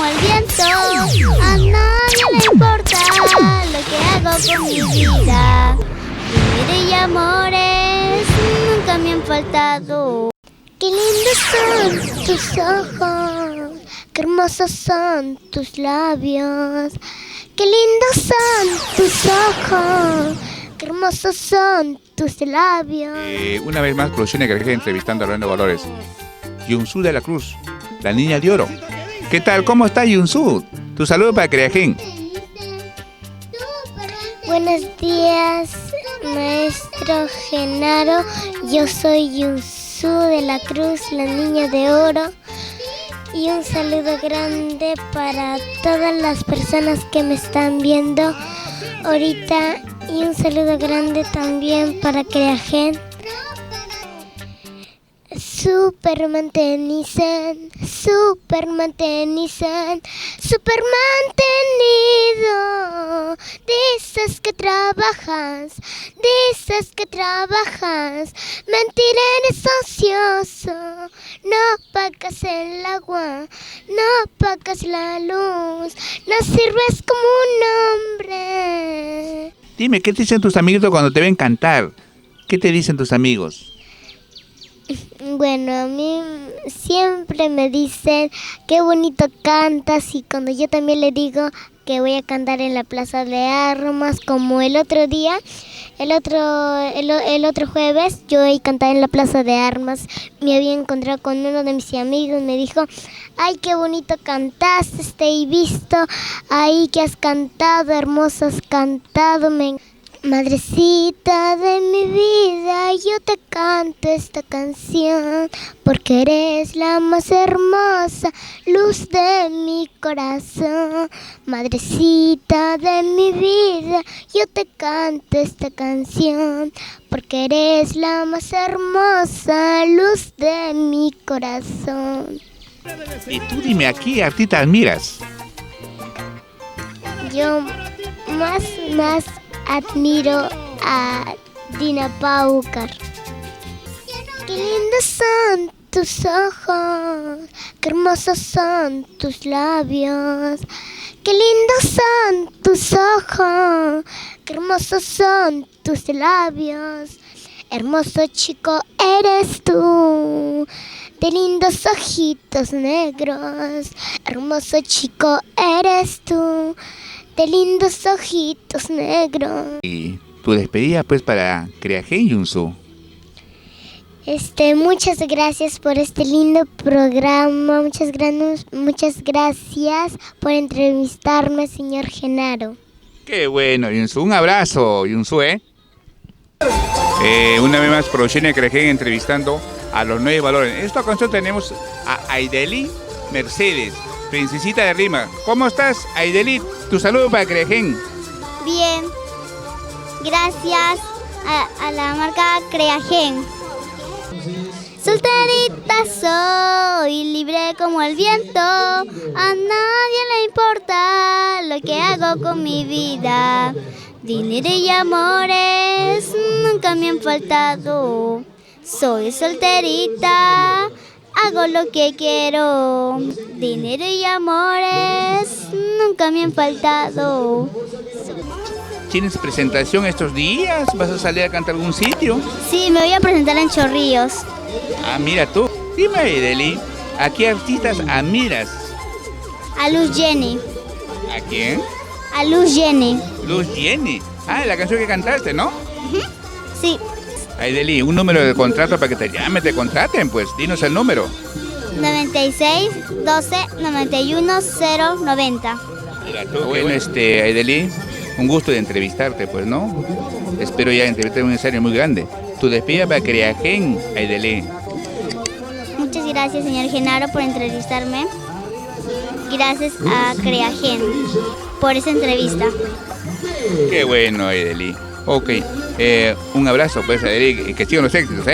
como el viento. A nadie le importa lo que hago con mi vida. Dinero y amores nunca me han faltado. Qué lindos son tus ojos, qué hermosos son tus labios. Qué lindos son tus ojos, qué hermosos son tus labios. Una vez más, Producción Creagen entrevistando a Lorena Valores. Yunsu de la Cruz, la niña de oro. ¿Qué tal? ¿Cómo está Yunsu? Tu saludo para Creagen. Buenos días, maestro Genaro. Yo soy Yunsu de la Cruz, la niña de oro. Y un saludo grande para todas las personas que me están viendo ahorita. Y un saludo grande también para Creagen. Superman tenicen, Superman tenicen, super mantenido. Dices que trabajas, mentir eres ocioso. No pagas el agua, no pagas la luz, no sirves como un hombre. Dime, ¿qué te dicen tus amigos cuando te ven cantar? ¿Qué te dicen tus amigos? Bueno, a mí siempre me dicen qué bonito cantas, y cuando yo también le digo que voy a cantar en la Plaza de Armas, como el otro día, el otro jueves, yo he cantado en la Plaza de Armas. Me había encontrado con uno de mis amigos, me dijo: ay, qué bonito cantaste, te he visto ahí que has cantado, hermoso has cantado. Madrecita de mi vida, yo te canto esta canción, porque eres la más hermosa luz de mi corazón. Madrecita de mi vida, yo te canto esta canción, porque eres la más hermosa luz de mi corazón. Y tú dime, ¿a qué artista admiras? Yo más admiro a Dina Paucar. Qué lindos son tus ojos, qué hermosos son tus labios. Qué lindos son tus ojos, qué hermosos son tus labios. Hermoso chico eres tú, de lindos ojitos negros. Hermoso chico eres tú, de lindos ojitos negros. Y tu despedida pues para Creagen, Yunsu. Muchas gracias por este lindo programa. Muchas gracias por entrevistarme, señor Genaro. Qué bueno, Yunsu. Un abrazo, Yunsu, Una vez más, Producción Creagen entrevistando a los 9 valores. En esta ocasión tenemos a Aideli Mercedes, princesita de Rima. ¿Cómo estás, Aideli? Tu saludo para Creagen. Bien, gracias a la marca Creagen. Solterita soy, libre como el viento. A nadie le importa lo que hago con mi vida. Dinero y amores nunca me han faltado. Soy solterita, hago lo que quiero. Dinero y amores nunca me han faltado. ¿Tienes presentación estos días? ¿Vas a salir a cantar a algún sitio? Sí, me voy a presentar en Chorrillos. Ah, mira tú. Dime, Aideli, ¿a qué artistas admiras? A Luz Jenny. ¿A quién? A Luz Jenny. Luz Jenny. Ah, la canción que cantaste, ¿no? Sí. Aideli, un número de contrato para que te llamen, te contraten, pues. Dinos el número. 96 12 91 090. Mira tú. Bueno, Aideli, un gusto de entrevistarte, pues, ¿no? Espero ya entrevistarte en un escenario muy grande. Tu despedida para Creagen, Aideli. Muchas gracias, señor Genaro, por entrevistarme. Gracias a Creagen por esa entrevista. Qué bueno, Aideli. Ok, un abrazo, pues, Aideli, que sigan los éxitos,